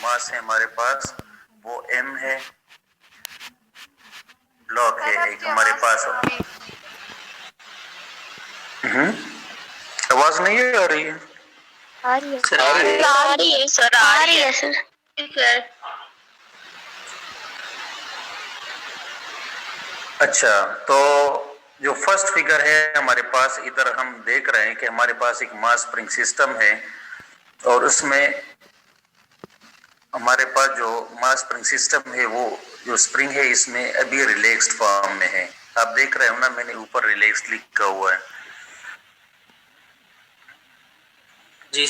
मास है हमारे पास वो m है, ब्लॉक है एक हमारे पास। आवाज नहीं आ रही है? आ रही है सर, आ रही है सर, आ रही है सर। ठीक है। अच्छा, तो जो फर्स्ट फिगर है हमारे पास, इधर हम देख रहे हैं कि हमारे पास एक मास स्प्रिंग सिस्टम है और उसमें हमारे पास जो मास स्प्रिंग सिस्टम है वो जो स्प्रिंग है इसमें अभी रिलैक्स्ड फॉर्म में है। आप देख रहे हो ना, मैंने ऊपर रिलैक्स्ड लिखा हुआ है। जी।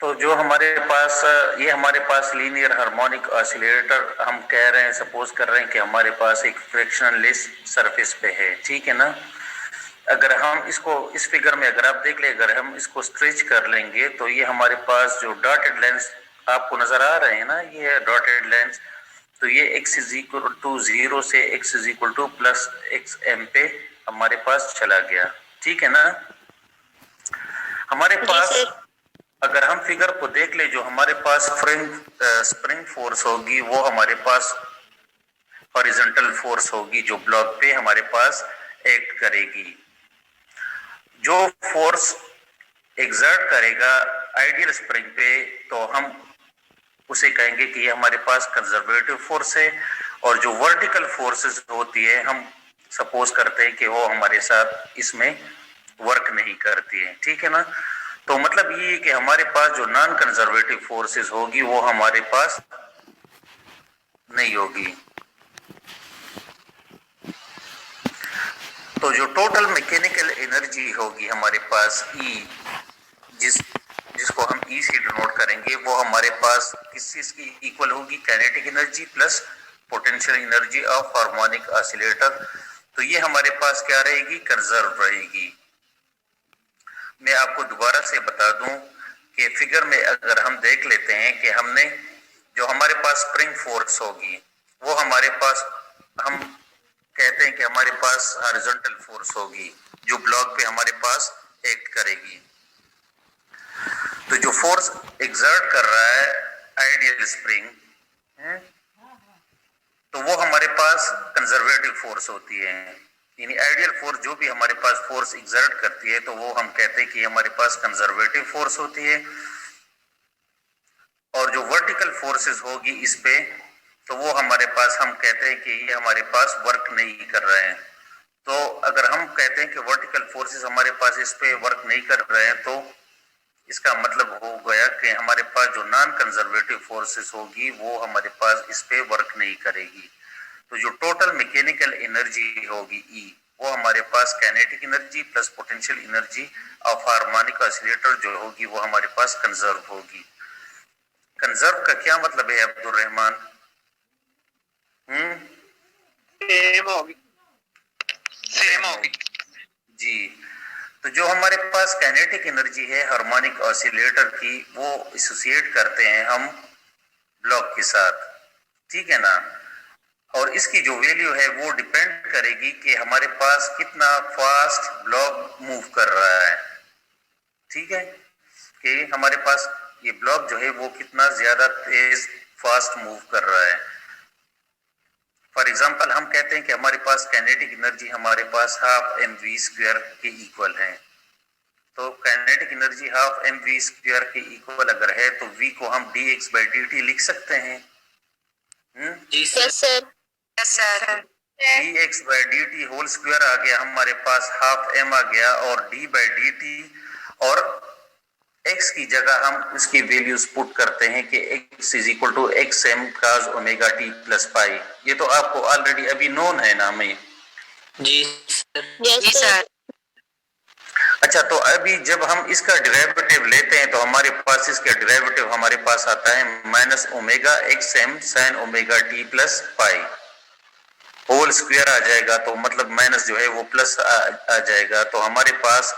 तो जो हमारे पास ये हमारे पास लीनियर हार्मोनिक ऑसिलेटर हम कह रहे हैं, सपोज कर रहे हैं कि हमारे पास एक फ्रिक्शनलेस सरफेस पे है, ठीक है ना। अगर हम इसको इस फिगर में अगर आप देख ले, अगर हम इसको स्ट्रेच कर लेंगे तो ये हमारे पास जो डॉटेड लाइंस आपको नजर आ रहे हैं ना, ये है डॉटेड लाइंस। तो ये x इज इक्वल टू 0 से x is equal to plus x m पे हमारे पास चला गया, ठीक है ना। हमारे पास अगर हम फिगर को देख ले, जो हमारे पास स्प्रिंग फोर्स होगी वो हमारे पास हॉरिजॉन्टल फोर्स होगी जो ब्लॉक पे हमारे पास एक्ट करेगी। जो फोर्स एग्जर्ट करेगा आइडियल स्प्रिंग पे तो हम उसे कहेंगे कि ये हमारे पास कंजर्वेटिव फोर्स है, और जो वर्टिकल फोर्सेस होती है हम सपोज करते हैं कि वो हमारे साथ इसमें वर्क नहीं करती है, ठीक है ना। तो मतलब ये कि हमारे पास जो नॉन कंजर्वेटिव फोर्सेस होगी वो हमारे पास नहीं होगी। तो जो टोटल मैकेनिकल एनर्जी होगी हमारे पास E, जिसको हम E से डिनोट करेंगे, वो हमारे पास किस चीज की इक्वल होगी? Kinetic energy plus potential energy of harmonic oscillator. तो ये हमारे पास क्या रहेगी? कंजर्व रहेगी। मैं आपको दोबारा से बता दूं कि फिगर में अगर हम देख लेते हैं कि हमने जो हमारे पास स्प्रिंग फोर्स होगी वो हमारे पास, हम कहते हैं कि हमारे पास हॉरिजॉन्टल फोर्स होगी जो ब्लॉक पे हमारे पास एक्ट करेगी। तो जो फोर्स एग्जर्ट कर रहा है आइडियल स्प्रिंग तो वो हमारे पास कंजर्वेटिव फोर्स होती है। यानी आइडियल फोर्स जो भी हमारे पास फोर्स एग्जर्ट करती है तो वो हम कहते हैं कि हमारे पास कंजर्वेटिव फोर्स होती है, और जो वर्टिकल फोर्सेस होगी इस पे तो वो हमारे पास, हम कहते हैं कि ये हमारे पास वर्क नहीं कर रहे हैं। तो अगर हम कहते हैं कि वर्टिकल फोर्सेस हमारे पास इस पे वर्क नहीं कर रहे हैं तो इसका मतलब हो गया कि हमारे पास जो नॉन कंजर्वेटिव फोर्सेस होगी वो हमारे पास इस पे वर्क नहीं करेगी। तो जो टोटल मैकेनिकल एनर्जी होगी E, वो हमारे पास kinetic energy plus potential energy of harmonic oscillator जो होगी वो हमारे पास कंजर्व होगी। कंजर्व का क्या मतलब है अब्दुल रहमान? सेम होगी जी। तो जो हमारे पास काइनेटिक एनर्जी है हार्मोनिक ऑसिलेटर की वो एसोसिएट करते हैं हम ब्लॉक के साथ, ठीक है ना। और इसकी जो वैल्यू है वो डिपेंड करेगी कि हमारे पास कितना फास्ट ब्लॉक मूव कर रहा है, ठीक है, कि हमारे पास ये ब्लॉक जो है वो कितना ज्यादा तेज फास्ट मूव कर रहा है। फॉर एग्जाम्पल हम कहते हैं कि हमारे पास काइनेटिक एनर्जी हमारे पास हाफ एम वी स्क्वायर के इक्वल है। तो kinetic energy half m v square के इक्वल अगर है तो v को हम dx बाई dt लिख सकते हैं। जी sir. dx by dt whole square आ गया हमारे पास, हाफ m आ गया, और d बाई dt, और x की जगह हम इसकी वैल्यूज पुट करते हैं कि x is equal to x m cos omega T plus pi. ये तो आपको ऑलरेडी अभी नोन है ना हमें। जी सर। अच्छा, तो अभी जब हम इसका डेरिवेटिव लेते हैं तो हमारे पास इसका डेरिवेटिव हमारे पास आता है minus omega X M sine omega T plus pi, whole square आ जाएगा। तो मतलब माइनस जो है वो प्लस आ जाएगा। तो हमारे पास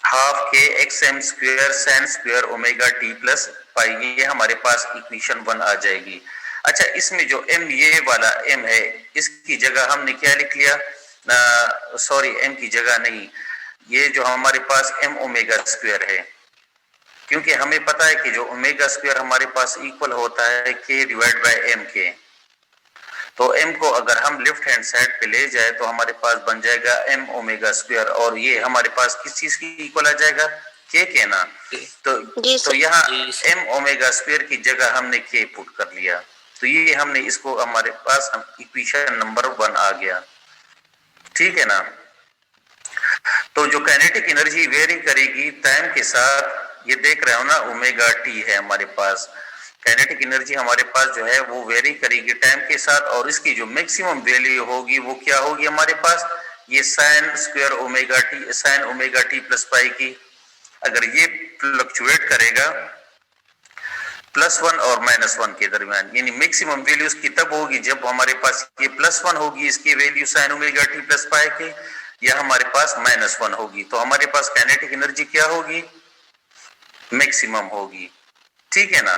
हाफ के x M square sine square omega T plus pi, ये हमारे पास इक्वेशन 1 आ जाएगी। अच्छा, इसमें जो m, ये वाला m है, इसकी जगह हमने क्या लिख लिया? सॉरी, m की जगह नहीं, ये जो हमारे पास m ओमेगा स्क्वायर है, क्योंकि हमें पता है कि जो ओमेगा स्क्वायर हमारे पास इक्वल होता है k डिवाइड बाय m के। तो m को अगर हम लेफ्ट हैंड साइड पे ले जाए तो हमारे पास बन जाएगा m ओमेगा स्क्वायर, और ये हमारे पास किस चीज की इक्वल आ जाएगा, k के ना। तो यहाँ m ओमेगा स्क्वायर की जगह हमने k पुट कर लिया, तो ये हमने इसको हमारे पास इक्वेशन नंबर 1 आ गया, ठीक है ना। तो जो काइनेटिक एनर्जी वेरी करेगी टाइम के साथ, ये देख रहे हो ना ओमेगा टी है हमारे पास, काइनेटिक एनर्जी हमारे पास जो है वो वेरी करेगी टाइम के साथ, और इसकी जो मैक्सिमम वैल्यू होगी वो क्या होगी हमारे पास, ये sign square omega T, sign omega T plus पाई की। अगर ये फ्लक्चुएट करेगा +1 और -1 के दरमियान, यानी मैक्सिमम वैल्यू इसकी तब होगी जब हमारे पास ये +1 होगी इसकी value sign omega T plus पाई के, या हमारे पास -1 होगी, तो हमारे पास काइनेटिक एनर्जी क्या होगी, मैक्सिमम होगी, ठीक है ना।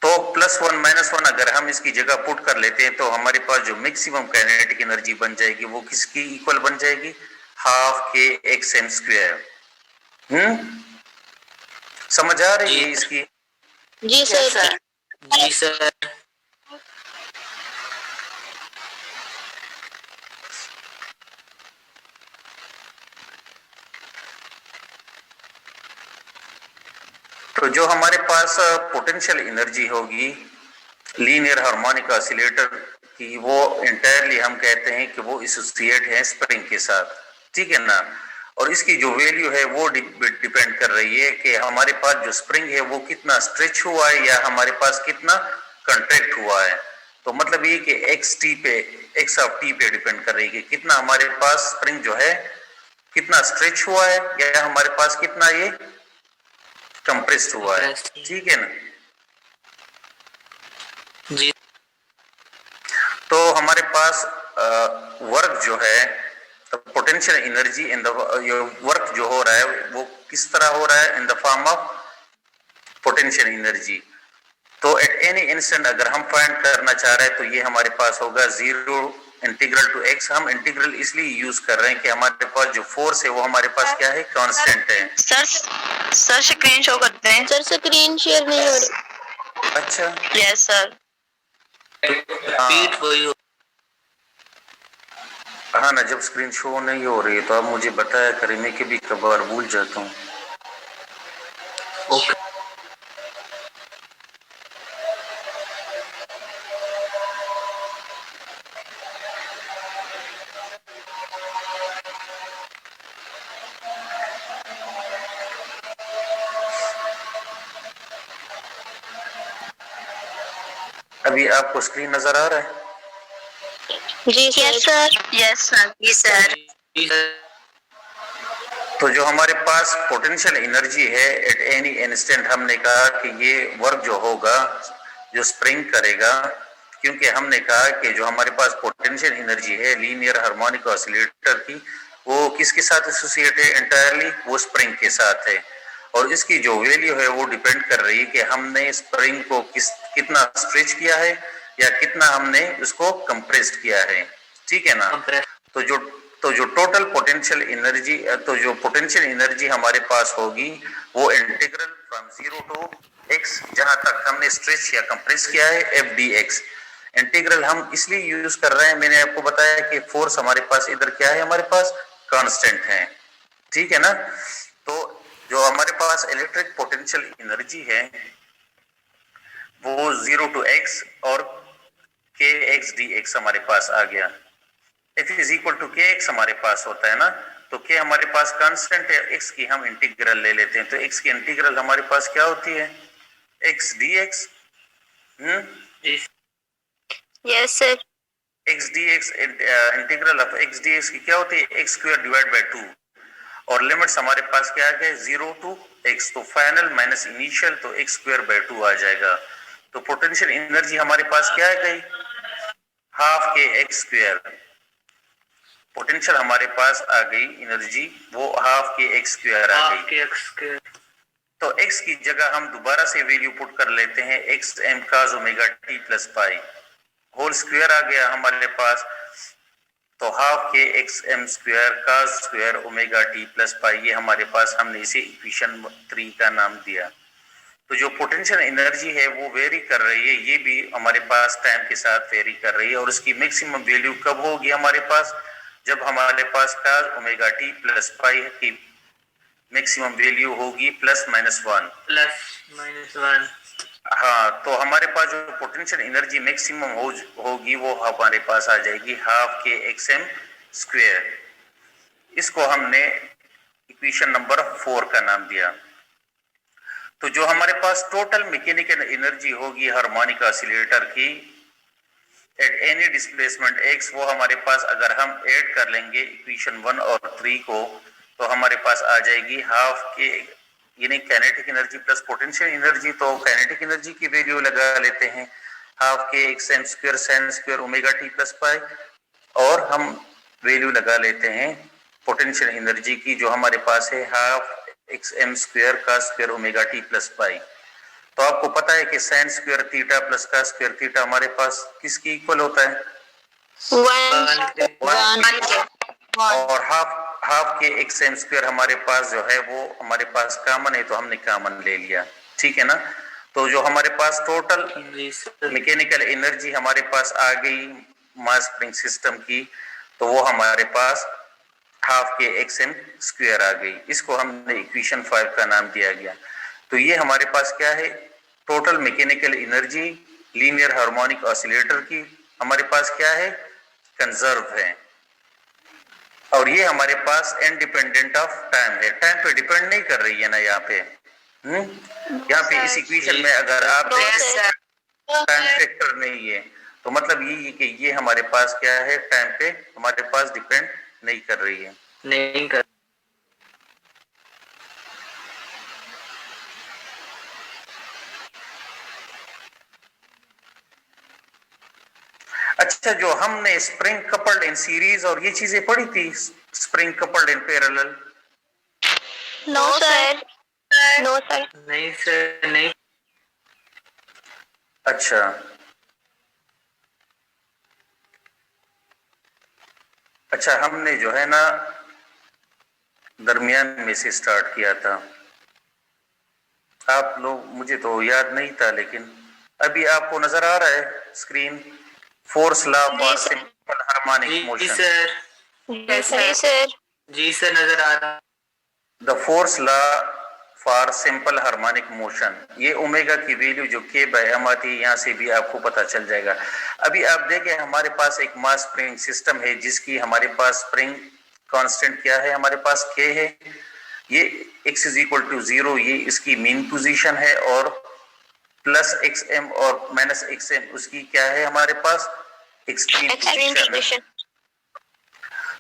तो +1 -1 अगर हम इसकी जगह पुट कर लेते हैं तो हमारे पास जो मैक्सिमम काइनेटिक एनर्जी बन जाएगी वो किसकी इक्वल बन जाएगी, हाफ के एक्स एम स्क्वायर। समझ आ रही है इसकी? जी सर। जी सर। तो जो हमारे पास पोटेंशियल एनर्जी होगी लीनियर हार्मोनिक ऑसिलेटर की, वो इंटायरली हम कहते हैं कि वो एसोसिएट है स्प्रिंग के साथ, ठीक है ना। और इसकी जो वैल्यू है वो डिपेंड कर रही है कि हमारे पास जो स्प्रिंग है वो कितना स्ट्रेच हुआ है या हमारे पास कितना कंट्रैक्ट हुआ है। तो मतलब ये कि एक्स टी पे, एक्स ऑफ टी पे डिपेंड कर रही है कि कितना हमारे पास स्प्रिंग जो है कितना स्ट्रेच हुआ है या हमारे पास कितना ये कंप्रेस्ड हुआ है, ठीक है ना जी। तो हमारे पास वर्क जो है, तो potential energy in the work जो हो रहा है वो किस तरह हो रहा है, in the form of potential energy. तो एट एनी इंस्टेंट अगर हम फाइंड करना चाह रहे हैं तो ये हमारे पास होगा 0 इंटीग्रल टू x। हम इंटीग्रल इसलिए यूज कर रहे हैं कि हमारे पास जो फोर्स है वो हमारे पास क्या है, कांस्टेंट है। सर स्क्रीन शो करते हैं। सर स्क्रीन शेयर नहीं हो रही। अच्छा, यस सर। रिपीट वही। हाँ ना, जब स्क्रीन शो नहीं हो रही है तो आप मुझे बताया करें, मैं कभी कभार भूल जाता हूँ। ओके। अभी आपको स्क्रीन नजर आ रहा है? जी सर। Yes sir. जी सर। जी सर। तो जो हमारे पास पोटेंशियल एनर्जी है एट एनी इंस्टेंट, हमने कहा कि ये वर्क जो होगा जो स्प्रिंग करेगा, क्योंकि हमने कहा कि जो हमारे पास पोटेंशियल एनर्जी है लीनियर हार्मोनिक ऑसिलेटर की, वो किसके साथ एसोसिएट है एंटायरली, वो स्प्रिंग के साथ है। और इसकी जो वैल्यू है वो डिपेंड कर रही है कि हमने स्प्रिंग को कितना स्ट्रेच किया है या कितना हमने उसको कंप्रेस्ड किया है, ठीक है ना। तो जो टोटल पोटेंशियल एनर्जी, तो जो पोटेंशियल एनर्जी हमारे पास होगी वो इंटीग्रल फ्रॉम 0 टू x, जहां तक हमने स्ट्रेच या कंप्रेस किया है, f dx। इंटीग्रल हम इसलिए यूज कर रहे हैं, मैंने आपको बताया कि फोर्स हमारे पास इधर क्या है, हमारे पास कांस्टेंट है, ठीक है ना। तो जो हमारे पास इलेक्ट्रिक पोटेंशियल एनर्जी है वो 0 टू x और kx dx हमारे पास आ गया। F is equal to kx हमारे पास होता है ना, तो k हमारे पास कांस्टेंट है, x की हम इंटीग्रल ले लेते हैं, तो x की इंटीग्रल हमारे पास क्या होती है, x dx। Yes sir. x dx integral of x dx की क्या होती है, x स्क्वायर डिवाइड बाय 2, और लिमिट्स हमारे पास क्या आ गए 0 टू x, तो फाइनल माइनस इनिशियल, तो x स्क्वायर बाय 2 आ जाएगा। तो पोटेंशियल एनर्जी हमारे पास क्या आ गई, हाफ के x स्क्वायर। पोटेंशियल हमारे पास आ गई एनर्जी वो हाफ के x स्क्वायर आ गई। तो x की जगह हम दोबारा से वैल्यू पुट कर लेते हैं, x m cos omega t plus pi whole square आ गया हमारे पास। तो हाफ के एक्स एम स्क्वायर का square omega T plus pi, ये हमारे पास, हमने इसे इक्वेशन 3 का नाम दिया। तो जो पोटेंशियल एनर्जी है वो वेरी कर रही है, ये भी हमारे पास टाइम के साथ वेरी कर रही है, और उसकी मैक्सिमम वैल्यू कब होगी हमारे पास, जब हमारे पास का ओमेगा टी प्लस पाई की मैक्सिमम वैल्यू होगी +-1। +-1। हाँ, तो हमारे पास जो पोटेंशियल एनर्जी मैक्सिमम होगी वो हमारे पास आ जाएगी हाफ के एक्स एम स्क्वायर। इसको हमने इक्वेशन नंबर 4 का नाम दिया। तो जो हमारे पास टोटल मैकेनिकल एनर्जी होगी हार्मोनिक ऑसिलेटर की एट एनी डिस्प्लेसमेंट x, वो हमारे पास अगर हम ऐड कर लेंगे इक्वेशन 1 और 3 को, तो हमारे पास आ जाएगी हाफ के, यानी kinetic energy plus potential energy. तो काइनेटिक एनर्जी की वैल्यू लगा लेते हैं हाफ के x M square sine square omega T plus pi, और हम वैल्यू लगा लेते हैं पोटेंशियल एनर्जी की, जो हमारे पास है हाफ एक्स एम स्क्वायर का स्क्वायर ओमेगा टी प्लस पाई। तो आपको पता है कि साइन स्क्वायर थीटा प्लस का स्क्वायर थीटा हमारे पास किसकी इक्वल होता है, 1 और हाफ के एक्स एम स्क्वायर हमारे पास जो है वो हमारे पास कॉमन है, तो हमने कॉमन ले लिया, ठीक है ना। तो जो हमारे पास टोटल मैकेनिकल एनर्जी हमारे पास आ गई मास स्प्रिंग सिस्टम की, तो वो हमारे पास हाफ के एक्स एम स्क्वायर आ गई। इसको हमने इक्वेशन 5 का नाम दिया गया। तो ये हमारे पास क्या है, total mechanical energy linear harmonic oscillator की हमारे पास क्या है, कंजर्व है, और ये हमारे पास इंडिपेंडेंट ऑफ टाइम है, टाइम पे डिपेंड नहीं कर रही है ना यहाँ पे। यहाँ पे इस इक्वेशन में अगर आप टाइम फैक्टर नहीं है, तो मतलब ये कि ये हमारे पास क्या है, टाइम पे हमारे पास डिपेंड नहीं कर रही है, नहीं कर। अच्छा, जो हमने स्प्रिंग कपल्ड इन सीरीज और ये चीजें पढ़ी थी, spring coupled in parallel? No sir, no sir, नहीं सर, नहीं। अच्छा, अच्छा, हमने जो है ना दरमियान में से स्टार्ट किया था, आप लोग, मुझे तो याद नहीं था, लेकिन अभी आपको नजर आ रहा है screen, force law for simple harmonic motion. जी सर, जी सर, जी सर, नजर आ रहा। The force law for simple harmonic motion, ये ओमेगा की वैल्यू जो के बाय एम आती है, यहाँ से भी आपको पता चल जाएगा। अभी आप देखें हमारे पास एक मास स्प्रिंग सिस्टम है जिसकी हमारे पास स्प्रिंग कांस्टेंट क्या है, हमारे पास के है, ये x इज इक्वल टू 0, ये इसकी मीन पोजीशन है, और प्लस एक्स एम और माइनस एक्स एम उसकी क्या है हमारे पास, एक्सट्रीम पोजीशन।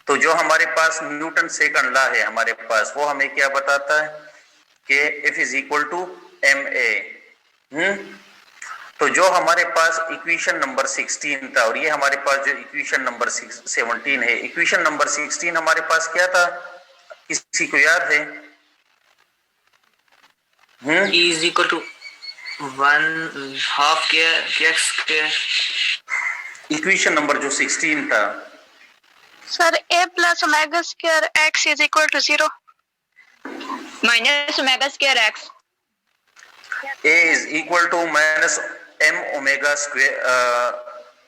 तो जो हमारे पास न्यूटन सेकंड लॉ है हमारे पास, वो हमें क्या बताता है कि F is equal to ma। तो जो हमारे पास इक्वेशन नंबर 16 था, और ये हमारे पास जो इक्वेशन नंबर 17 है, इक्वेशन नंबर 16 हमारे पास क्या था, किसी को याद है? E is equal to 1/2 के x के। इक्वेशन नंबर जो 16 था sir, a plus omega square x is equal to 0 minus omega square x। a is equal to minus m omega square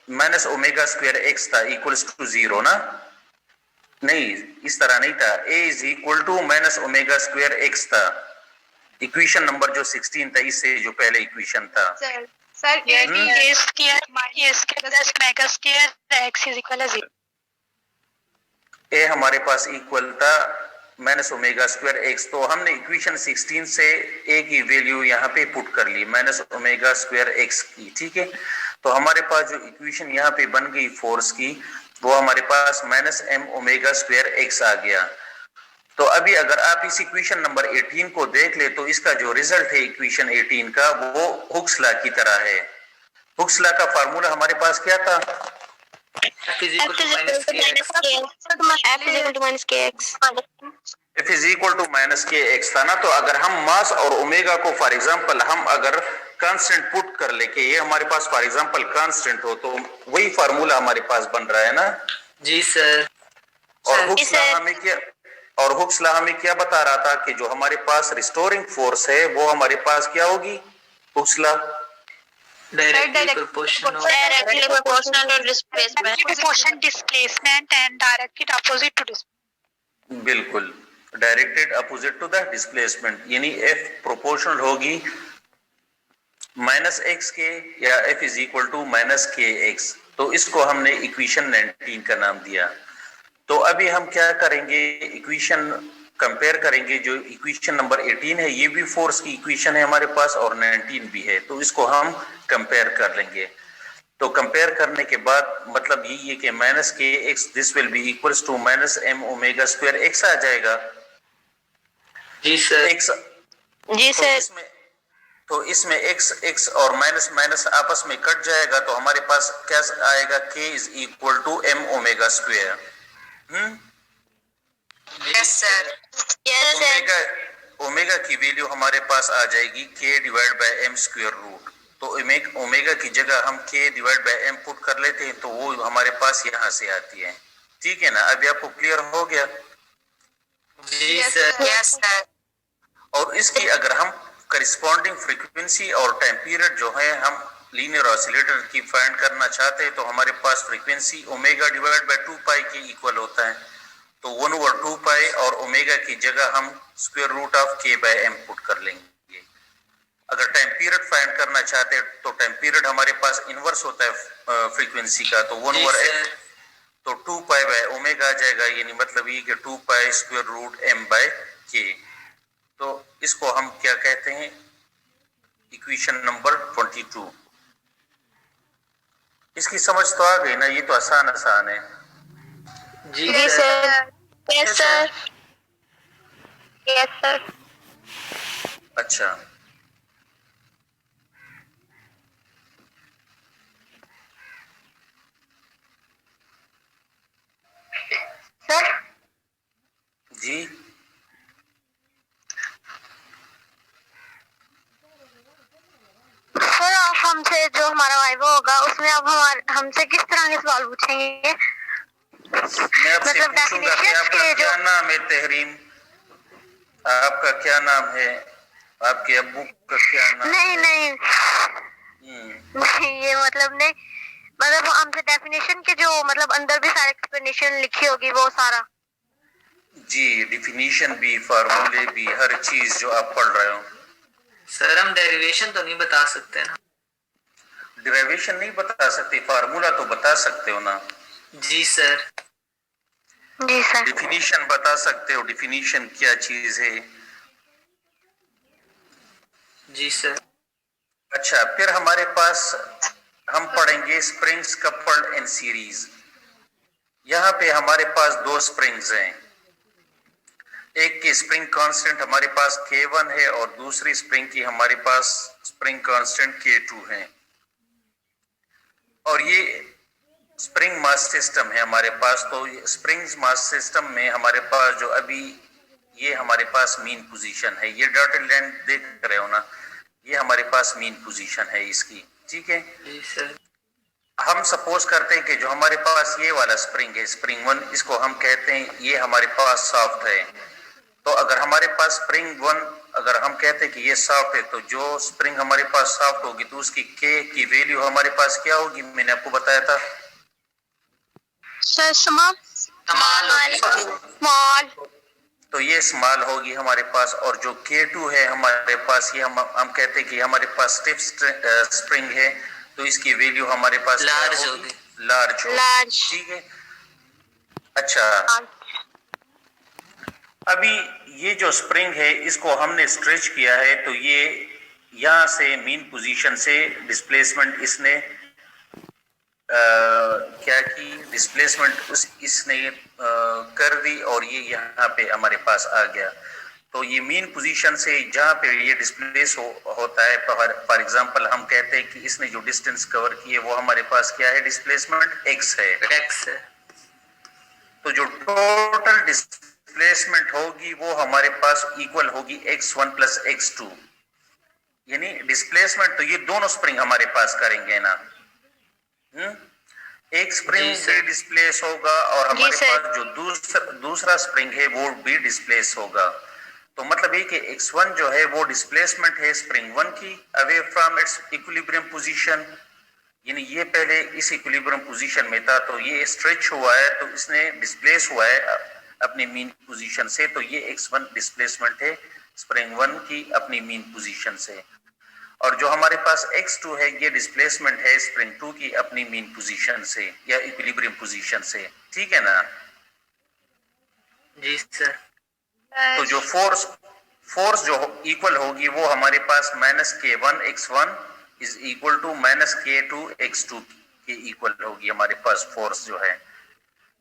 minus omega square x था, equals to 0 ना? नहीं, इस तरह नहीं था, a is equal to minus omega square x था, equation number जो 16 था, इससे जो पहले इक्वेशन था। Sir a square minus omega square x is equal to 0। ए हमारे पास इक्वल था माइनस ओमेगा स्क्वायर एक्स, तो हमने इक्वेशन 16 से ए की वैल्यू यहाँ पे पुट कर ली माइनस ओमेगा स्क्वायर एक्स की, ठीक है। तो हमारे पास जो इक्वेशन यहाँ पे बन गई फोर्स की, वो हमारे पास minus M omega square X आ गया। तो अभी अगर आप इस इक्वेशन नंबर 18 को देख ले, तो इसका जो रिजल्ट है इक्वेशन 18 का, वो हुक्स लॉ की तरह है। हुक्स लॉ का फार्मूला हमारे पास क्या था, F is equal to minus kx। F is equal to minus kx। F is equal to minus kx था ना। तो अगर हम मास और ओमेगा को फॉर एग्जांपल हम अगर कांस्टेंट पुट कर ले कि ये हमारे पास फॉर एग्जांपल कांस्टेंट हो, तो वही फार्मूला हमारे पास बन रहा है ना, जी सर। और जी हुक्स लॉ सर। हमें क्या और हुक्स लॉ हमें क्या बता रहा था कि जो हमारे पास रिस्टोरिंग फोर्स है वो हमारे पास क्या होगी? Hooke's law directly proportional Directly proportional to displacement. Proportion displacement and directed opposite to displacement. बिल्कुल directed opposite to the displacement, यानी एफ प्रोपोर्शनल होगी माइनस एक्स के या F is equal to minus के एक्स। तो इसको हमने equation 19 का नाम दिया। तो अभी हम क्या करेंगे, इक्वेशन कंपेयर करेंगे। जो इक्वेशन नंबर 18 है ये भी फोर्स की इक्वेशन है हमारे पास और 19 भी है, तो इसको हम कंपेयर कर लेंगे। तो कंपेयर करने के बाद मतलब यही है कि माइनस के X this will be equals to minus M omega square X आ जाएगा। जी सर। एक्स जी सर। तो इसमें एक्स और माइनस माइनस आपस में कट जाएगा, तो हमारे पास क्या आएगा, k is equal to m omega square. Yes sir. Yes omega sir. Omega की वैल्यू हमारे पास आ जाएगी k divide by m square root. तो ओमेगा की जगह हम के डिवाइड बाय एम पुट कर लेते हैं, तो वो हमारे पास यहाँ से आती है। ठीक है ना, अभी आपको क्लियर हो गया? जी सर। Yes sir. और इसकी अगर हम करिस्पॉन्डिंग फ्रीक्वेंसी और टाइम पीरियड जो है हम लीनियर ऑसिलेटर की फाइंड करना चाहते हैं, तो हमारे पास फ्रीक्वेंसी ओमेगा डिवाइड बाय 2 पाई के इक्वल होता है। तो 1/2 पाई और ओमेगा की जगह हम स्क्वायर रूट ऑफ के बाय एम पुट कर लेंगे। अगर टाइम पीरियड फाइंड करना चाहते हैं तो टाइम पीरियड हमारे पास इनवर्स होता है फ्रीक्वेंसी का, तो 1/f तो 2 पाई बाय ओमेगा आ जाएगा, यानी मतलब ये कि 2 pi square root m by k. तो इसको हम क्या कहते हैं, इक्वेशन नंबर 22। इसकी समझ तो आ गई ना, ये तो आसान है। जी जी sir. Sir. Yes sir. Yes sir. अच्छा, Sir. जी सर आप हमसे जो हमारा वाइवा होगा उसमें आप हमसे किस तरह के सवाल पूछेंगे? मैं आपसे मतलब पूछूंगा कि definitions आपका के क्या जो नाम है तहरीम, आपका क्या नाम है, आपके अब्बू का क्या नाम नहीं है? नहीं नहीं, ये मतलब नहीं, मतलब हमसे डेफिनेशन के जो मतलब अंदर भी सारे एक्सप्लेनेशन लिखी होगी वो सारा। जी, डिफिनीशन भी, फार्मूले भी, हर चीज जो आप पढ़ रहे हो। सर हम डेरिवेशन तो नहीं बता सकते ना? डेरिवेशन नहीं बता सकते, फार्मूला तो बता सकते हो ना। जी सर। जी सर। डिफिनीशन बता सकते हो, डिफिनीशन क्या चीज है। जी सर। अच्छा, फिर हमारे पास हम पढ़ेंगे स्प्रिंग्स कपल्ड इन सीरीज। यहाँ पे हमारे पास दो स्प्रिंग्स हैं, एक की स्प्रिंग कांस्टेंट हमारे पास K1 है और दूसरी स्प्रिंग की हमारे पास स्प्रिंग कांस्टेंट K2 है। और ये स्प्रिंग मास सिस्टम है हमारे पास। तो स्प्रिंग्स मास सिस्टम में हमारे पास जो अभी ये हमारे पास मीन पोजीशन है, ये डॉटेड लाइन देख रहे हो ना, ये हमारे पास मीन पोजीशन है इसकी। ठीक है, जी सर। हम सपोज करते हैं कि जो हमारे पास ये वाला स्प्रिंग है, स्प्रिंग 1, इसको हम कहते हैं ये हमारे पास सॉफ्ट है। तो अगर हमारे पास स्प्रिंग 1 अगर हम कहते हैं कि ये सॉफ्ट है, तो जो स्प्रिंग हमारे पास सॉफ्ट होगी तो उसकी के की वैल्यू हमारे पास क्या होगी, मैंने आपको बताया था सर स्मॉल। तो ये स्मॉल होगी हमारे पास। और जो K2 है हमारे पास, ये हम कहते हैं कि हमारे पास स्टिफ स्प्रिंग है, तो इसकी वैल्यू हमारे पास लार्ज होगी। लार्ज। ठीक है, अच्छा अभी ये जो स्प्रिंग है इसको हमने स्ट्रेच किया है, तो ये यहां से मीन पोजीशन से डिस्प्लेसमेंट इसने क्या की, डिस्प्लेसमेंट इसने कर दी और ये यहाँ पे हमारे पास आ गया। तो ये मीन पोजीशन से जहाँ पे ये डिस्प्लेस होता है, फॉर एग्जांपल हम कहते हैं कि इसने जो डिस्टेंस कवर की है वो हमारे पास क्या है, डिस्प्लेसमेंट x है। एक्स है। तो जो टोटल डिस्प्लेसमेंट होगी वो हमारे पास इक्वल होगी x1 प्लस x2, यानी डिस्प्लेसमेंट तो ये दोनों स्प्रिंग हमारे पास करेंगे ना। एक स्प्रिंग जी सर। भी डिस्प्लेस होगा और हमारे सर। पास जो दूसरा स्प्रिंग है वो भी डिस्प्लेस होगा। तो मतलब ये कि x1 जो है वो डिस्प्लेसमेंट है स्प्रिंग 1 की away from its equilibrium position, यानी ये पहले इस इक्विलिब्रियम पोजीशन में था तो ये स्ट्रेच हुआ है तो इसने डिस्प्लेस हुआ है अपनी मीन पोजीशन से, तो ये x1 डिस्प्लेसमेंट है स्प्रिंग 1 की अपनी मीन पोजीशन से। और जो हमारे पास x2 है ये डिस्प्लेसमेंट है स्प्रिंग 2 की अपनी मीन पोजीशन से या इक्विलिब्रियम पोजीशन से। ठीक है ना? जी सर। तो जो फोर्स जो इक्वल होगी वो हमारे पास -k1x1 is equal to -k2x2 के इक्वल होगी हमारे पास फोर्स जो है।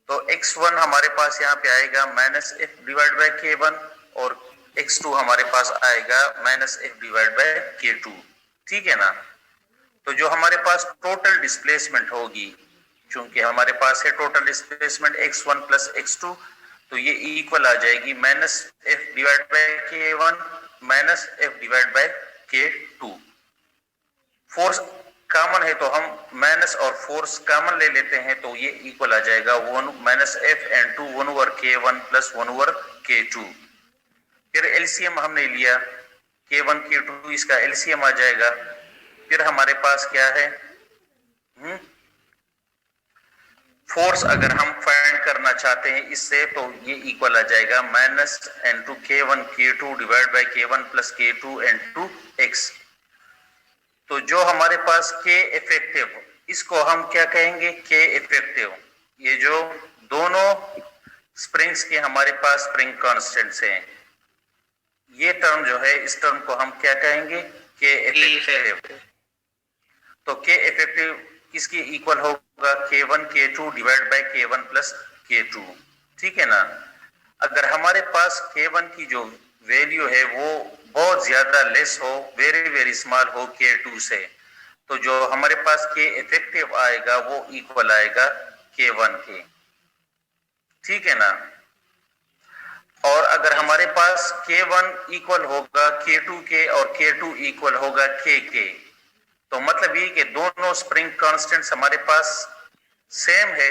तो x1 हमारे पास यहाँ पे आएगा -f/k1 और x2 हमारे पास आएगा -f/k2। ठीक है ना? तो जो हमारे पास टोटल डिस्प्लेसमेंट होगी, चूंकि हमारे पास है total displacement x1 plus x2, तो ये इक्वल आ जाएगी -f/k1 -f/k2। फोर्स कॉमन है तो हम माइनस और फोर्स कॉमन ले लेते हैं तो ये इक्वल आ जाएगा 1 -f/(n2) 1/k1 प्लस 1/k2। फिर एलसीएम हमने लिया k1 k2, इसका एलसीएम आ जाएगा। फिर हमारे पास क्या है, फोर्स अगर हम फाइंड करना चाहते हैं इससे तो ये इक्वल आ जाएगा -n2 k1 k2 divide by k1 plus k2 n2 x। तो जो हमारे पास k इफेक्टिव, इसको हम क्या कहेंगे, k इफेक्टिव। ये जो दोनों स्प्रिंग्स के हमारे पास स्प्रिंग कांस्टेंट्स हैं, ये टर्म जो है इस टर्म को हम क्या कहेंगे, k इफेक्टिव। तो k इफेक्टिव किसके इक्वल होगा, k1 k2 divide by k1 plus k2। ठीक है ना? अगर हमारे पास k1 की जो वैल्यू है वो बहुत ज्यादा लेस हो, वेरी वेरी स्मॉल हो k2 से, तो जो हमारे पास k इफेक्टिव आएगा वो इक्वल आएगा k1 के। ठीक है ना? और अगर हमारे पास k1 इक्वल होगा k2 के और k2 इक्वल होगा k के, तो मतलब ये कि दोनों स्प्रिंग कांस्टेंट्स हमारे पास सेम है,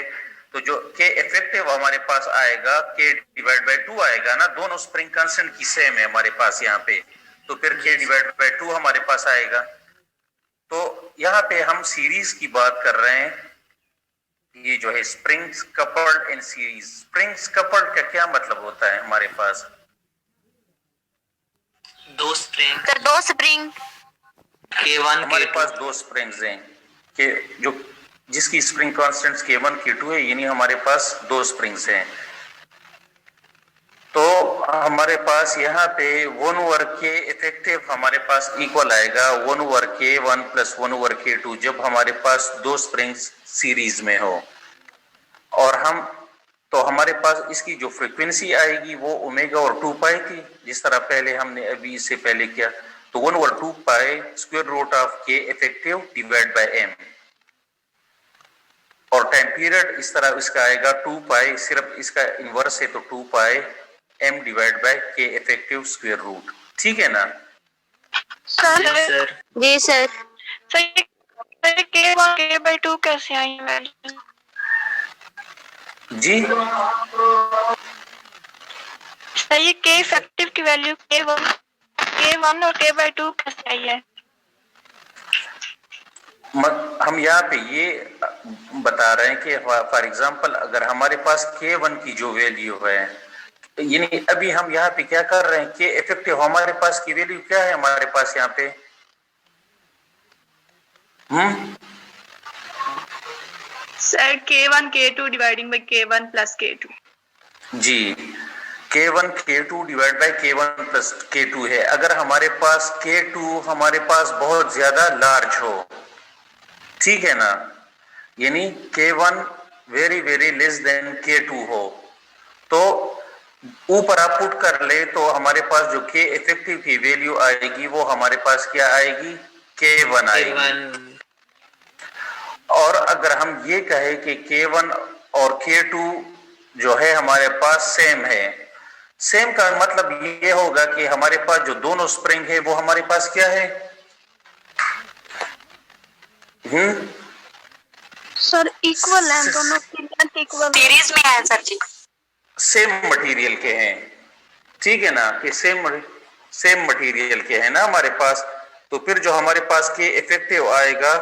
तो जो k इफेक्टिव हमारे पास आएगा k डिवाइड बाय 2 आएगा ना, दोनों स्प्रिंग कांस्टेंट की सेम है हमारे पास यहाँ पे, तो फिर k डिवाइड बाय 2 हमारे पास आएगा। तो यहाँ पे हम सीरीज की बात कर रहे हैं, ये जो है springs coupled in series. Springs coupled का क्या मतलब होता है हमारे पास, दो स्प्रिंग सर दो स्प्रिंग k1 हमारे k2 पास दो स्प्रिंग्स हैं कि जो जिसकी स्प्रिंग कांस्टेंट्स k1 k2 है, यानी हमारे पास दो स्प्रिंग्स हैं। तो हमारे पास यहाँ पे 1/k इफेक्टिव हमारे पास इक्वल आएगा 1/k1 प्लस 1/k2 जब हमारे पास दो स्प्रिंग्स सीरीज में हो। और हम तो हमारे पास इसकी जो फ्रीक्वेंसी आएगी वो ओमेगा और 2 पाई थी, जिस तरह पहले हमने अभी इससे पहले किया, तो 1/2 pi square root of k effective divide by m। और टाइम पीरियड इस तरह इसका आएगा 2 पाई, सिर्फ इसका इनवर्स है तो 2 pi m divide by k effective square root. ठीक है ना? सर सर जी सर सर k1 k/2 कैसे आई वैल्यू? जी सर ये k इफेक्टिव की वैल्यू k1 और k/2 कैसे आई है? हम यहाँ पे ये बता रहे हैं कि फॉर एग्जांपल अगर हमारे पास k1 की जो वैल्यू है, यानी अभी हम यहाँ पे क्या कर रहे हैं, k इफेक्टिव हमारे पास की वैल्यू क्या है हमारे पास यहाँ पे, sir k1 k2 dividing by k1 plus k2। जी k1 k2 divide by k1 plus k2 है। अगर हमारे पास k2 हमारे पास बहुत ज्यादा लार्ज हो, ठीक है ना, यानी k1 very very less than k2 हो, तो ऊपर आप पुट कर ले तो हमारे पास जो k इफेक्टिव की वैल्यू आएगी वो हमारे पास क्या आएगी, k1 आएगी। और अगर हम ये कहें कि k1 और k2 जो है हमारे पास सेम है, सेम का मतलब ये होगा कि हमारे पास जो दोनों स्प्रिंग है वो हमारे पास क्या है, सर इक्वल है दोनों की लेंथ इक्वल सीरीज में है सर जी। सेम मटेरियल के हैं, ठीक है ना, कि सेम मटेरियल के हैं ना हमारे पास। तो फिर जो हमारे पास के इफेक्टिव आएगा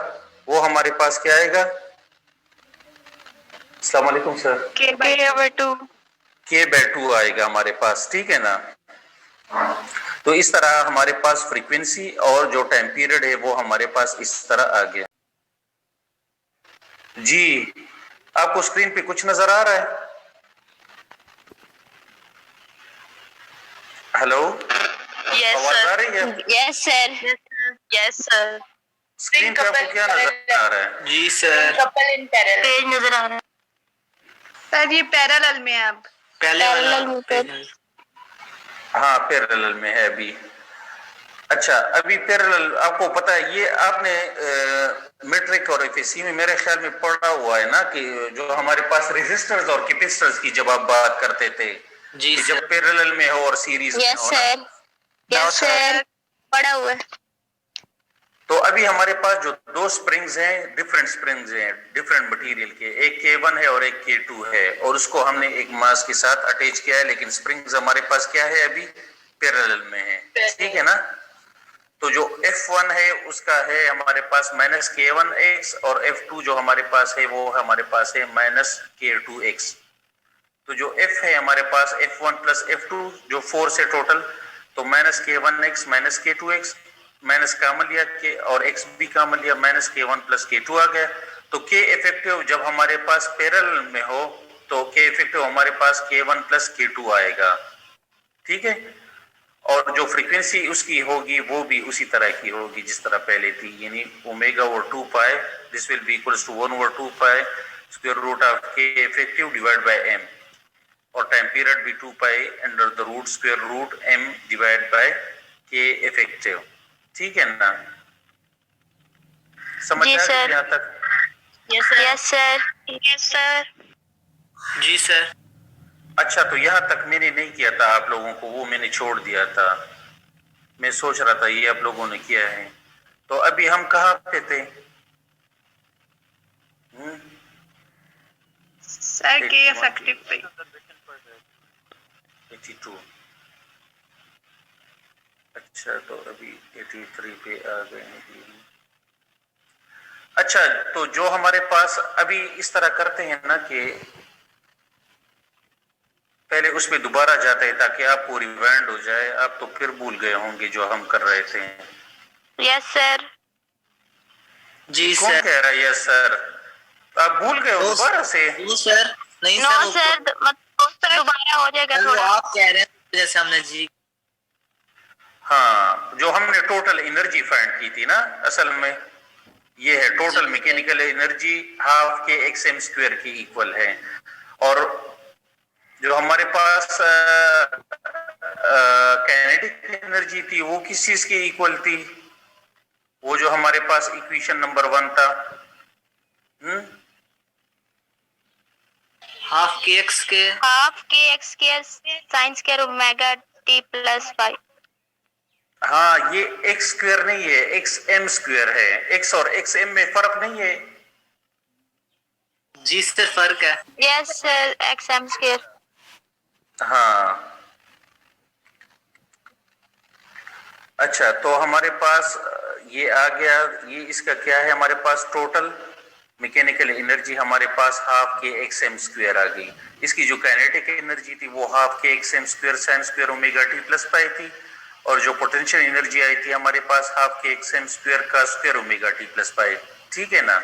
वो हमारे पास क्या आएगा? अस्सलाम वालेकुम सर। K/2 K/2 आएगा हमारे पास, ठीक है ना। तो इस तरह हमारे पास फ्रीक्वेंसी और जो टाइम पीरियड है वो हमारे पास इस तरह आ गया। जी, आपको स्क्रीन पे कुछ नजर आ रहा है? हेलो, आवाज आ रही है? Yes sir. Yes sir. Screen पे आपको क्या नजर आ रहा है? जी sir. Couple in parallel. Page नजर आ रहा है सर ये पैरेलल में है अब। पहले वाला पैरेलल में पेज। हाँ, पैरेलल में है अभी। अच्छा, अभी पैरेलल आपको पता है, ये आपने मैट्रिक और एफएससी में मेरे ख्याल में पढ़ा हुआ है ना, कि जो हमारे पास रेजिस्टर्स और कैपेसिटर्स की जब आप बात करते थे, जी कि सर। जब पैरेलल में हो और सीरीज में यस हो ना। सर। यस सर पढ़ा हुआ है। तो अभी हमारे पास जो दो स्प्रिंग्स हैं, डिफरेंट स्प्रिंग्स हैं, डिफरेंट मटेरियल के, एक K1 है और एक K2 है, और उसको हमने एक मास के साथ अटैच किया है, लेकिन स्प्रिंग्स हमारे पास क्या है? अभी पैरेलल में है, ठीक है ना। तो जो F1 है उसका है हमारे पास -K1x, और F2 जो हमारे पास है वो हमारे पास है -K2x। तो जो F है हमारे पास F1 प्लस F2 जो 4 से टोटल, तो -K1x -K2x, माइनस कामन लिया के और x भी कामन लिया, -K1 प्लस K2 आ गया। तो K इफेक्टिव जब हमारे पास पैरेलल में हो तो K इफेक्टिव हमारे पास K1 प्लस K2 आएगा, ठीक है। और जो फ्रीक्वेंसी उसकी होगी वो भी उसी तरह की होगी जिस तरह पहले थी, यानी omega over 2 pi, this will be equals to 1 over 2 pi square root of K effective divide by m, और टाइम पीरियड भी 2 pi under the root square root m divide by K effective, ठीक है ना। समझ जी आ sir. गई यहाँ तक? Yes sir. Yes sir. जी सर। अच्छा, तो यहाँ तक मैंने नहीं किया था आप लोगों को, वो मैंने छोड़ दिया था। मैं सोच रहा था ये आप लोगों ने किया है। तो अभी हम कहाँ पे थे? सर के इफेक्टिव पे 82। अच्छा, तो अभी 83 पे आ गए हैं। अच्छा, तो जो हमारे पास अभी इस तरह करते हैं ना कि पहले उस पे दोबारा जाते हैं ताकि आपको रिवाइंड हो जाए। आप तो फिर भूल गए होंगे जो हम कर रहे थे। Yes sir. जी कौन सर। कह रहा है यस सर? आप भूल गए हो दोबारा से? नो सर, नहीं नो सर, सर मतलब दोबारा हो जाएगा वो थोड़ा। आप कह रहे हैं जैसे हमने जी। हाँ, जो हमने टोटल एनर्जी फाइंड की थी ना, असल में ये है टोटल मैकेनिकल एनर्जी हाफ के XM स्क्वायर की इक्वल है। और जो हमारे पास काइनेटिक एनर्जी थी वो किस चीज की इक्वल थी? वो जो हमारे पास इक्वेशन नंबर 1 था, हाफ के एक्स के sign square omega t plus 5। हाँ, ये एक्स स्क्वायर नहीं है, XM स्क्वायर है। एक्स और XM में फर्क नहीं है? जी सर, फर्क है। Yes sir xm square. हाँ, अच्छा, तो हमारे पास ये आ गया। ये इसका क्या है? हमारे पास टोटल मैकेनिकल एनर्जी हमारे पास हाफ के XM स्क्वायर आ गई। इसकी जो काइनेटिक एनर्जी थी वो हाफ के XM square sine square omega t plus पाई थी, और जो पोटेंशियल एनर्जी आई थी हमारे पास हाफ के XM स्क्वायर का स्क्वायर ओमेगा t प्लस पाई, ठीक है ना।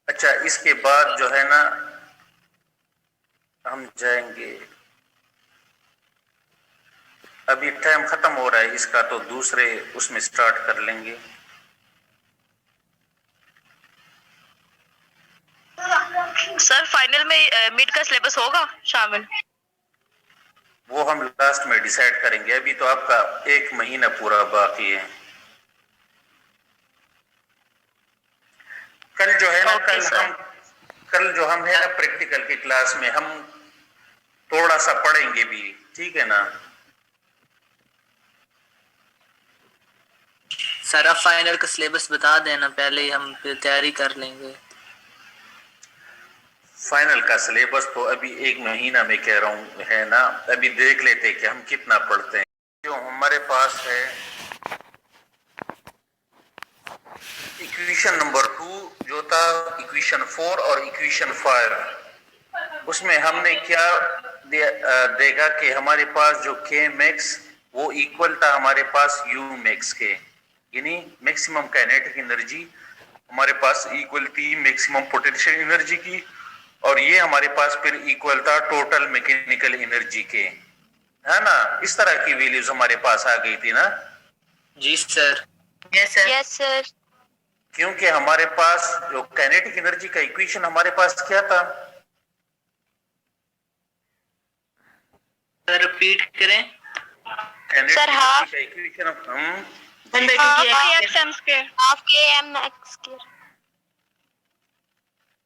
अच्छा, इसके बाद जो है ना हम जाएंगे, अभी टाइम खत्म हो रहा है इसका, तो दूसरे उसमें स्टार्ट कर लेंगे। सर फाइनल में मिड का सिलेबस होगा शामिल? वो हम लास्ट में डिसाइड करेंगे। अभी तो आपका 1 महीना पूरा बाकी है। कल जो है ना, कल जो हम है ना प्रैक्टिकल की क्लास में हम थोड़ा सा पढ़ेंगे भी, ठीक है ना। सर अब फाइनल का सिलेबस बता देना, पहले ही हम फिर तैयारी कर लेंगे। फाइनल का सिलेबस तो अभी 1 महीना में कह रहा हूँ है ना, अभी देख लेते हैं कि हम कितना पढ़ते हैं। जो हमारे पास है इक्वेशन नंबर 2 जो था इक्वेशन 4 और इक्वेशन 5, उसमें हमने क्या देखा कि हमारे पास जो के मैक्स वो इक्वल था हमारे पास यू मैक्स के, यानी मैक्सिमम काइनेटिक एनर्जी हमारे पास इक्वल थी मैक्सिमम पोटेंशियल एनर्जी की, और ये हमारे पास फिर इक्वल था टोटल मैकेनिकल एनर्जी के, है ना। इस तरह की वैल्यूज हमारे पास आ गई थी ना। जी sir. Yes sir. Yes sir. क्योंकि हमारे पास जो काइनेटिक एनर्जी का इक्वेशन हमारे पास क्या था? सर रिपीट करें। काइनेटिक Sir, एनर्जी half- का इक्वेशन हाफ के एम एक्स स्क्वायर।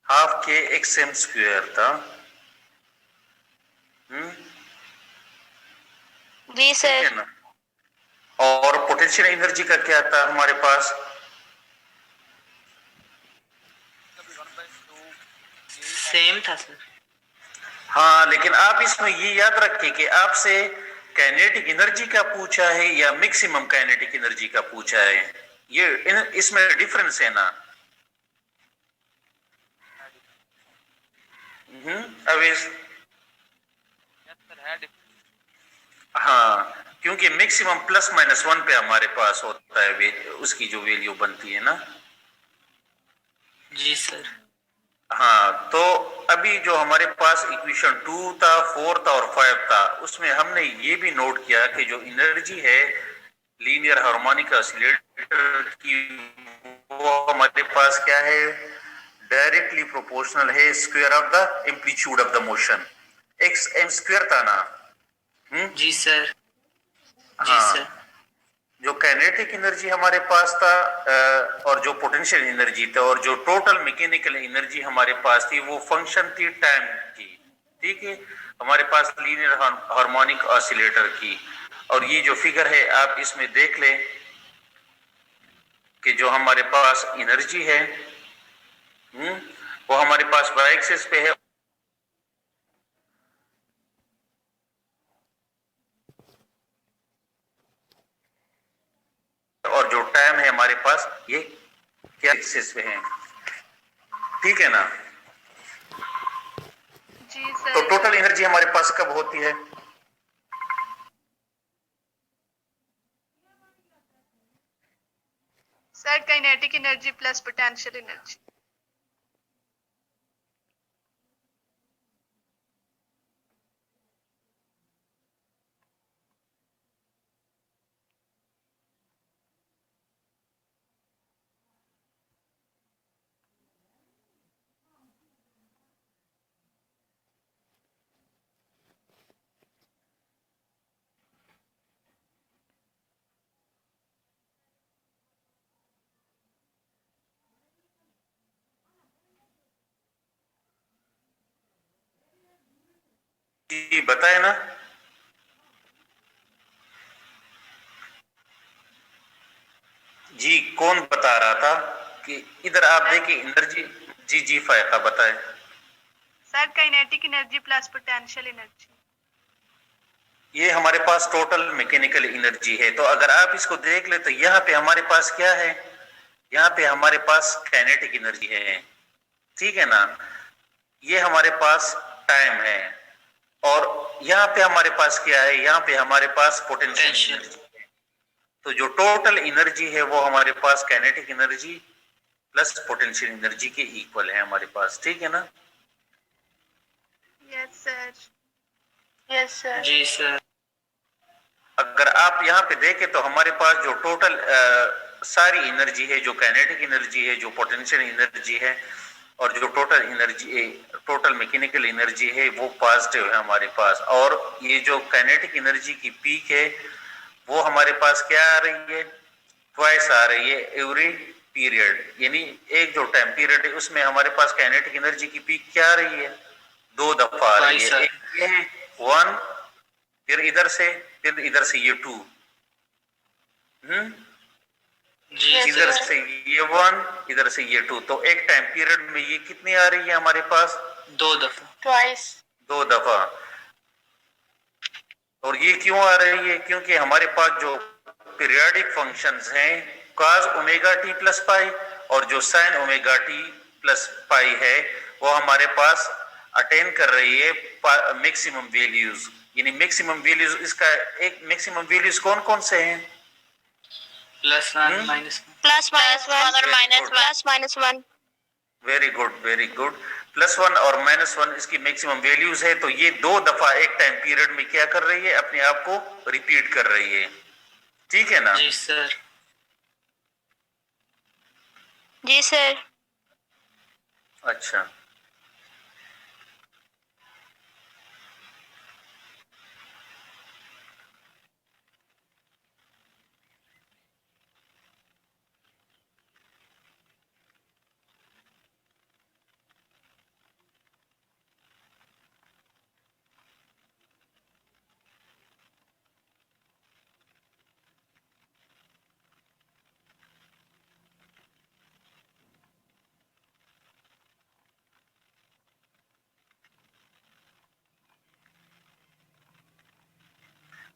हाफ के एक्स एम स्क्वायर था। जी ठीक है सर। ना। और पोटेंशियल एनर्जी का क्या था हमारे पास? सेम था सर। हाँ, लेकिन आप इसमें ये याद रखें कि आपसे काइनेटिक एनर्जी का पूछा है या मैक्सिमम काइनेटिक एनर्जी का पूछा है, ये इसमें डिफरेंस है ना। अवेश, हाँ, क्योंकि मैक्सिमम प्लस माइनस 1 पे हमारे पास होता है उसकी जो वैल्यू बनती है ना। जी सर। हाँ, तो अभी जो हमारे पास इक्वेशन 2 था, 4 था और 5 था, उसमें हमने ये भी नोट किया कि जो एनर्जी है लीनियर हार्मोनिक ऑसिलेटर की, वो हमारे पास क्या है, डायरेक्टली प्रोपोर्शनल है square of the amplitude of the motion, x M square था ना। जी सर। जी हाँ, सर। जो काइनेटिक एनर्जी हमारे पास था और जो पोटेंशियल एनर्जी था और जो टोटल मैकेनिकल एनर्जी हमारे पास थी, वो फंक्शन थी टाइम की। ठीक है, हमारे पास लीनियर हार्मोनिक ऑसिलेटर की। और ये जो फिगर है आप इसमें देख लें कि जो हमारे पास एनर्जी है वो हमारे पास वाई एक्सिस पे है, और जो टाइम है हमारे पास ये क्या एक्सिस पे है। ठीक है ना। जी सर। तो टोटल एनर्जी हमारे पास कब होती है? Sir kinetic energy plus potential energy. जी बताए ना। जी कौन बता रहा था कि इधर आप देखिए एनर्जी। जी जी फायदा बताए। Sir kinetic energy plus potential energy. ये हमारे पास टोटल मैकेनिकल एनर्जी है। तो अगर आप इसको देख ले तो यहाँ पे हमारे पास क्या है, यहाँ पे हमारे पास काइनेटिक एनर्जी है। ठीक है ना। ये हमारे पास टाइम है, और यहाँ पे हमारे पास क्या है, यहाँ पे हमारे पास पोटेंशियल एनर्जी है। तो जो टोटल एनर्जी है वो हमारे पास kinetic energy plus potential energy के इक्वल है हमारे पास। ठीक है ना। Yes sir. Yes sir. जी सर। अगर आप यहाँ पे देखें तो हमारे पास जो टोटल सारी एनर्जी है, जो काइनेटिक एनर्जी है, जो पोटेंशियल एनर्जी है, और जो total energy total mechanical energy है, वो पॉजिटिव है हमारे पास। और ये जो काइनेटिक एनर्जी की पीक है वो हमारे पास क्या आ रही है, ट्वाइस आ रही है एवरी पीरियड। यानी एक जो टाइम पीरियड है उसमें हमारे पास काइनेटिक एनर्जी की पीक क्या आ रही है, 2 दफा आ रही है। एक ये है 1, फिर इधर से ये 2। जी इधर से ये 1, इधर से ये 2, तो एक टाइम पीरियड में ये कितनी आ रही है हमारे पास? 2 दफा। ट्वाइस। 2 दफा। और ये क्यों आ रही है? क्योंकि हमारे पास जो पीरियोडिक फंक्शंस हैं cos omega T plus pi और जो sin ओमेगा टी प्लस पाई है वो हमारे पास अटेन कर रही है मैक्सिमम वैल्यूज, यानी मैक्सिमम वैल्यूज। इसका एक मैक्सिमम वैल्यूज कौन कौन से हैं? +1 -1। प्लस माइनस वन और minus plus minus one. Very good, very good. +1 और -1 इसकी मैक्सिमम वैल्यूज है। तो ये 2 दफा एक टाइम पीरियड में क्या कर रही है? अपने आप को रिपीट कर रही है। ठीक है ना? जी सर। जी सर। अच्छा,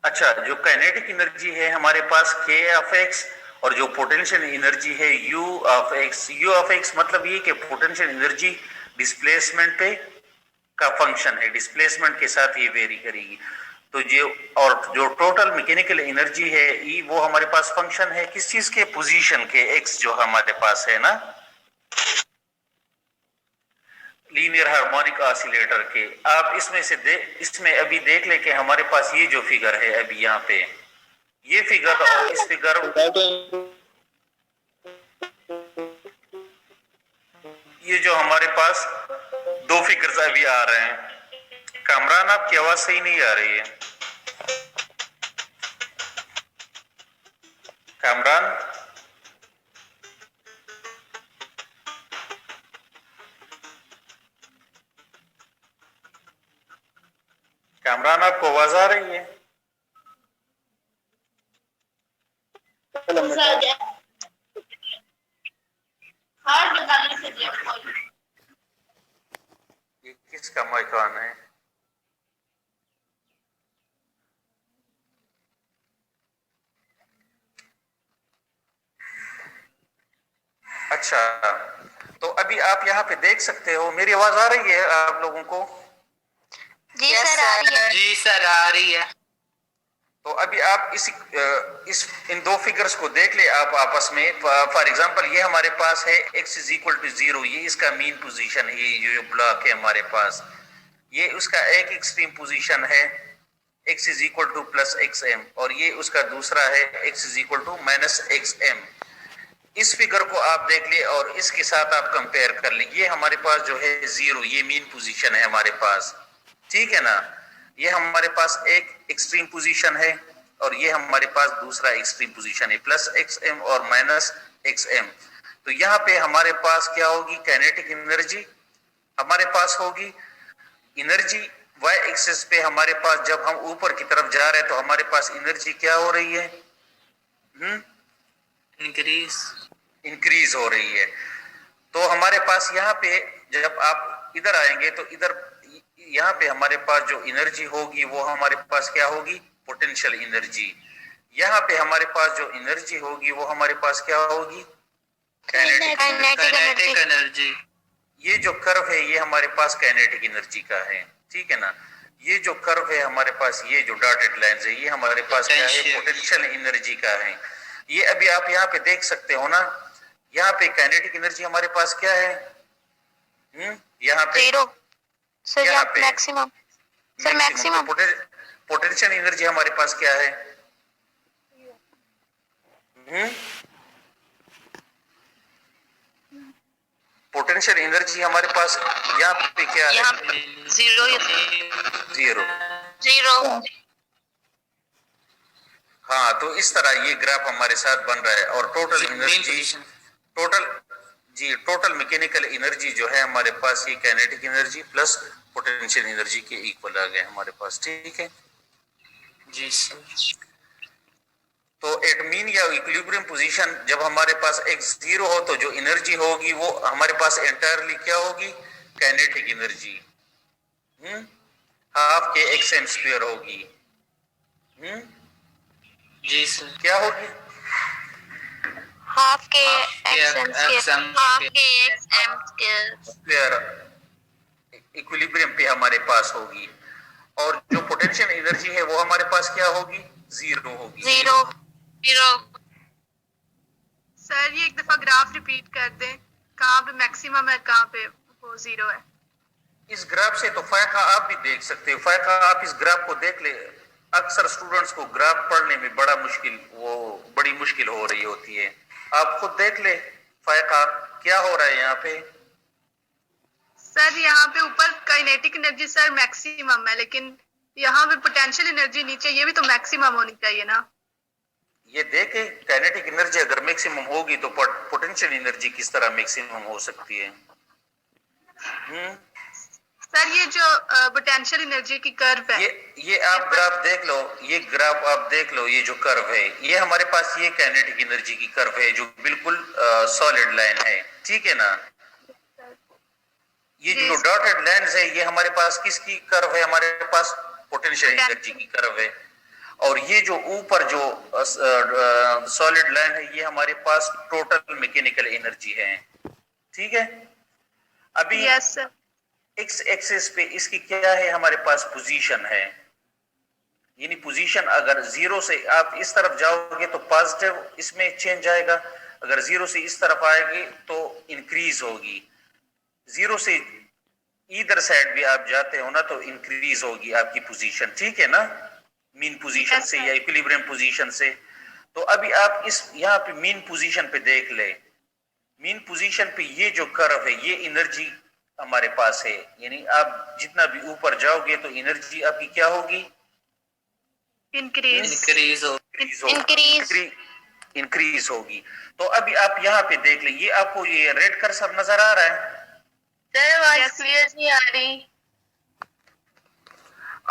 अच्छा, जो काइनेटिक एनर्जी है हमारे पास K ऑफ x और जो पोटेंशियल एनर्जी है U of x। U of x मतलब ये कि पोटेंशियल एनर्जी डिस्प्लेसमेंट पे का फंक्शन है, डिस्प्लेसमेंट के साथ ये वेरी करेगी। तो जो टोटल मैकेनिकल एनर्जी है E, वो हमारे पास फंक्शन है किस चीज के? पोजीशन के, x जो हमारे पास है ना, लीनियर हार्मोनिक ऑसिलेटर के। आप इसमें अभी देख ले कि हमारे पास ये जो फिगर है अभी यहाँ पे, ये फिगर और इस फिगर, ये जो हमारे पास 2 फिगर्स अभी आ रहे हैं। कामरान, आपकी आवाज सही नहीं आ रही है। कामरान, कामरान आपको आवाज आ रही है? ये किसका माइक ऑन है? अच्छा, तो अभी आप यहाँ पे देख सकते हो, मेरी आवाज आ रही है आप लोगों को? जी सर, आ रही है। जी सर, आ रही है। तो अभी आप इन 2 फिगर्स को देख ले आप आपस में। फॉर एग्जांपल ये हमारे पास है x = 0, ये इसका मीन पोजीशन है। ये जो ब्लॉक है हमारे पास, ये उसका एक एक्सट्रीम पोजीशन है x = +xm और ये उसका दूसरा है x = -xm। इस फिगर को आप देख ले और इसके साथ आप कंपेयर कर ले। ये हमारे पास जो है 0, ये मीन पोजीशन है हमारे पास। ठीक है ना? ये हमारे पास एक एक्सट्रीम पोजीशन है और ये हमारे पास दूसरा एक्सट्रीम पोजीशन है, +xm और -xm। तो यहाँ पे हमारे पास क्या होगी? काइनेटिक एनर्जी हमारे पास होगी। एनर्जी y एक्सिस पे हमारे पास, जब हम ऊपर की तरफ जा रहे हैं तो हमारे पास एनर्जी क्या हो रही है? इंक्रीज हो रही है। तो हमारे पास यहाँ पे जब आप इधर आएंगे तो इधर यहाँ पे हमारे पास जो एनर्जी होगी वो हमारे पास क्या होगी? Potential energy. यहाँ पे हमारे पास जो एनर्जी होगी वो हमारे पास क्या होगी? Kinetic energy. ये जो कर्व है ये हमारे पास काइनेटिक एनर्जी का है। ठीक है ना? ये जो कर्व है हमारे पास, ये जो डॉटेड लाइंस है, ये हमारे पास क्या है? पोटेंशियल एनर्जी का है। ये अभी आप यहाँ पे देख सकते हो ना, यहाँ पे काइनेटिक एनर्जी हमारे पास क्या है? यहाँ पे 0 सर, यहाँ पे maximum. Sir maximum. Potential energy हमारे पास क्या है? पोटेंशियल एनर्जी हमारे पास यहाँ पे क्या है? यहाँ पे 0। 0। हाँ, तो इस तरह ये ग्राफ हमारे साथ बन रहा है। और total energy, total mechanical energy जो है हमारे पास, ये kinetic energy plus potential energy के इक्वल आ गए हमारे पास। ठीक है जी सर। तो एट मीन या इक्विलिब्रियम पोजीशन जब हमारे पास x जीरो हो तो जो एनर्जी होगी वो हमारे पास एंटायरली क्या होगी, काइनेटिक एनर्जी हाफ के एक्स एम स्क्वायर होगी। जी सर। क्या होगी? हाफ के XM हाफ के XM स्क्वायर इक्विलिब्रियम पे हमारे पास होगी, और जो पोटेंशियल एनर्जी है वो हमारे पास क्या होगी, जीरो होगी। Zero zero. सर ये एक दफा ग्राफ रिपीट कर दें, कहाँ पे मैक्सिमम है कहाँ पे वो जीरो है। इस ग्राफ से तो फायका आप भी देख सकते हो, फायका आप इस ग्राफ को देख ले। अक्सर स्टूडेंट्स को ग्राफ पढ़ने में बड़ी मुश्किल हो रही होती है। आप खुद देख ले फायका क्या हो रहा है यहाँ पे। सर यहाँ पे ऊपर काइनेटिक एनर्जी सर मैक्सिमम है, लेकिन यहाँ पे पोटेंशियल एनर्जी नीचे, ये भी तो मैक्सिमम होनी चाहिए ना। ये देखे काइनेटिक एनर्जी अगर मैक्सिमम होगी तो पोटेंशियल एनर्जी किस तरह मैक्सिमम हो सकती है। सर ये जो पोटेंशियल एनर्जी की कर्व है, ये आप ग्राफ देख लो, ये ग्राफ आप देख लो, ये जो कर्व है ये हमारे पास ये काइनेटिक एनर्जी की कर्व है जो बिल्कुल सॉलिड लाइन है, ठीक है ना। ये जो डॉटेड लाइंस है ये हमारे पास किसकी कर्व है, हमारे पास पोटेंशियल एनर्जी की कर्व है। और ये जो ऊपर जो सॉलिड लाइन है ये हमारे पास टोटल मैकेनिकल एनर्जी है, ठीक है। अभी यस सर, एक्स एक्सिस पे इसकी क्या है, हमारे पास पोजीशन है, यानी पोजीशन अगर जीरो से आप इस तरफ जाओगे तो पॉजिटिव इसमें चेंज आएगा, अगर जीरो से इस तरफ आएगी तो इंक्रीज होगी। जीरो से इधर साइड भी आप जाते हो ना तो इंक्रीज होगी आपकी पोजीशन, ठीक है ना, मीन पोजीशन से या इक्विलिब्रियम पोजीशन से। तो अभी आप इस यहाँ पे मीन पोजीशन पे देख ले, मीन पोजीशन पे ये जो कर्व है ये एनर्जी हमारे पास है, यानी आप जितना भी ऊपर जाओगे तो एनर्जी आपकी क्या होगी, इंक्रीज होगी। तो अभी आप यहाँ पे देख ले, ये आपको ये रेड कर्सर नजर आ रहा है सर, आवाज क्लियर नहीं आ रही।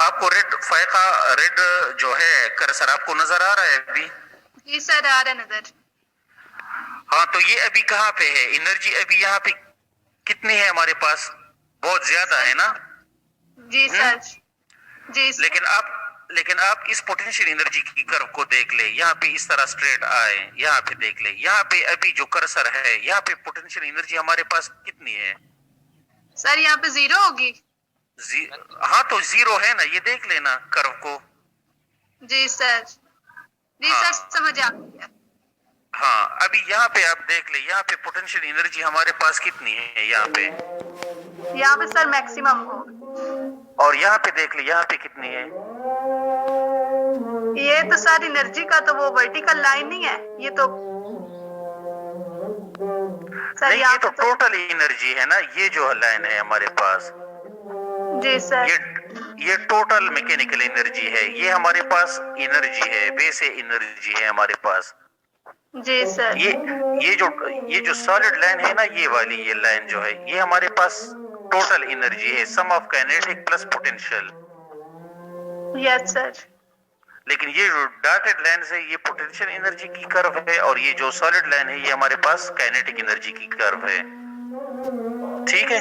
आपको रेड जो है कर्सर आपको नजर आ रहा है अभी? जी सर आ रहा है नजर। हाँ, तो ये अभी कहाँ पे है एनर्जी, अभी यहाँ पे कितनी है हमारे पास, बहुत ज्यादा है ना। जी सर, जी सर। लेकिन आप इस पोटेंशियल एनर्जी की कर्व को देख ले, यहाँ पे इस तरह स्ट्रेट आए, यहाँ पे देख ले, यहाँ पे अभी जो कर्सर है यहाँ पे पोटेंशियल एनर्जी हमारे पास कितनी है सर, यहाँ पे जीरो होगी। हाँ, तो जीरो है ना, ये देख लेना कर्व को। जी सर, जी हाँ। सर समझ आ गया। हाँ, अभी यहाँ पे आप देख ले, यहाँ पे पोटेंशियल एनर्जी हमारे पास कितनी है, यहाँ पे सर मैक्सिमम हो। और यहाँ पे देख ले यहाँ पे कितनी है। ये तो सर एनर्जी का तो वो वर्टिकल लाइन नहीं है, ये तो सर नहीं, ये तो टोटल एनर्जी है ना, ये जो लाइन है हमारे पास। जी सर, ये टोटल मैकेनिकल एनर्जी है, ये हमारे पास एनर्जी है, बेसिक एनर्जी है हमारे पास। जी सर। ये जो सॉलिड लाइन है ना, ये वाली ये लाइन जो है ये हमारे पास टोटल एनर्जी है, sum of kinetic plus potential. Yes sir. लेकिन ये जो डॉटेड लाइन है ये पोटेंशियल एनर्जी की कर्व है, और ये जो सॉलिड लाइन है ये हमारे पास काइनेटिक एनर्जी की कर्व है, ठीक है।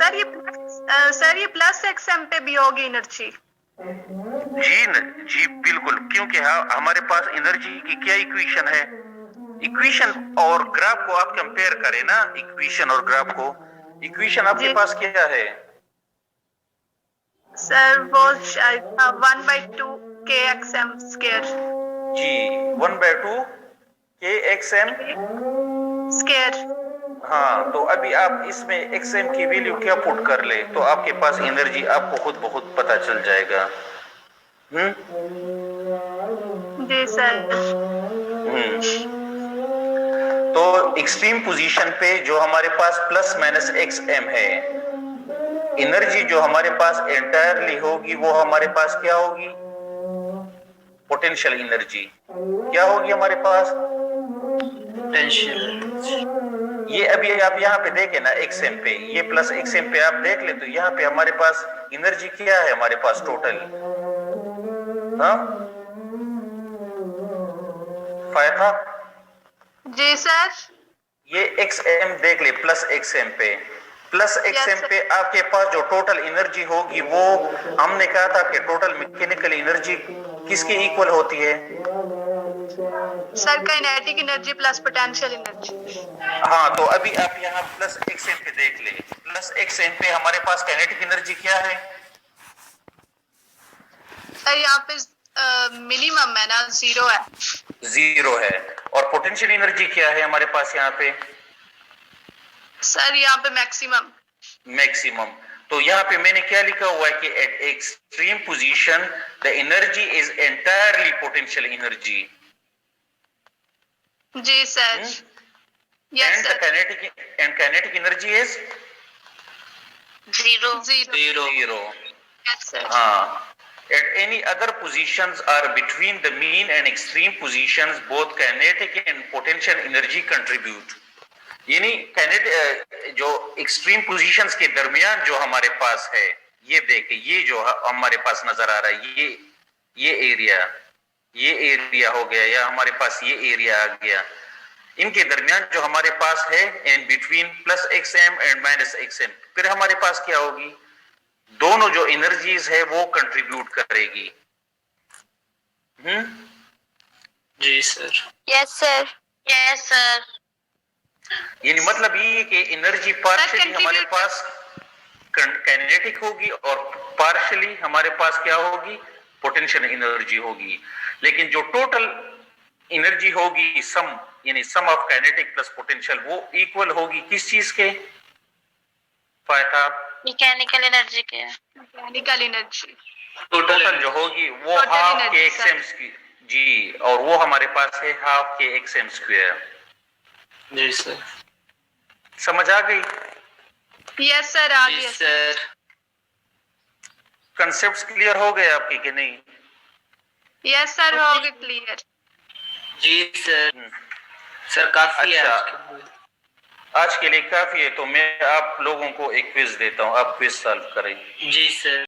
सर ये प्लस एक्सएम पे भी होगी एनर्जी। जी बिल्कुल, क्योंकि हमारे पास एनर्जी की क्या इक्वेशन है, इक्वेशन और ग्राफ को आप कंपेयर करें ना, इक्वेशन और ग्राफ को, इक्वेशन आपके पास क्या है सर? वो 1/2 kxm स्क्वायर। जी, 1/2 kxm स्क्वायर। हाँ, तो अभी आप इसमें xm की वैल्यू क्या पुट कर ले तो आपके पास एनर्जी आपको खुद बहुत पता चल जाएगा। जी सर। तो एक्सट्रीम पोजीशन पे जो हमारे पास प्लस माइनस xm है, एनर्जी जो हमारे पास एंटायरली होगी वो हमारे पास क्या होगी, पोटेंशियल एनर्जी क्या होगी हमारे पास, पोटेंशियल। ये अभी आप यहाँ पे देखें ना xm पे, ये प्लस xm पे आप देख ले तो यहाँ पे हमारे पास एनर्जी क्या है हमारे पास टोटल। हाँ, फायदा जी सर। ये XM देख ले, प्लस XM पे, प्लस XM पे आपके पास जो टोटल एनर्जी होगी वो हमने कहा था कि टोटल मैकेनिकल एनर्जी किसकी इक्वल होती है? Sir kinetic energy plus potential energy. हाँ, तो अभी आप यहाँ प्लस XM पे देख ले, प्लस XM पे हमारे पास काइनेटिक एनर्जी क्या है? सर यहाँ पे मिनिमम है ना, 0 है। 0 है। और पोटेंशियल एनर्जी क्या है हमारे पास यहाँ पे? सर यहाँ पे मैक्सिमम। मैक्सिमम। तो यहाँ पे मैंने क्या लिखा हुआ है कि at extreme position the energy is entirely potential energy. जी sir. And the kinetic energy is 0। Yes sir. हाँ, at any other positions are between the mean and extreme positions both kinetic and potential energy contribute। यानी kinetic जो extreme positions के दरमियान जो हमारे पास है, ये देखे, ये जो हमारे पास नजर आ रहा है, ये एरिया हो गया, या हमारे पास ये एरिया आ गया, इनके दरमियान जो हमारे पास है in between plus XM and minus XM, फिर हमारे पास क्या होगी? दोनों जो एनर्जीज है वो कंट्रीब्यूट करेगी। जी sir. Yes sir. Yes sir. यानी मतलब ये कि एनर्जी पार्शियली हमारे पास काइनेटिक होगी और पार्शियली हमारे पास क्या होगी? पोटेंशियल एनर्जी होगी। लेकिन जो टोटल एनर्जी होगी सम, यानी सम ऑफ काइनेटिक प्लस पोटेंशियल, वो इक्वल होगी किस चीज के? फायदा मैकेनिकल एनर्जी के। मैकेनिकल एनर्जी टोटल जो होगी वो Total हाफ energy, के sir। XM की। जी, और वो हमारे पास है हाफ के XM स्क्वायर। जी सर। समझ आ गई? यस सर, आ जी गया सर। कंसेप्ट्स क्लियर हो गए आपके कि नहीं? यस सर, हो गया क्लियर। जी सर। सर काफी है अच्छा, आज के लिए। आज के लिए काफी है। तो मैं आप लोगों को एक क्विज देता हूं, आप क्विज सॉल्व करें। जी सर।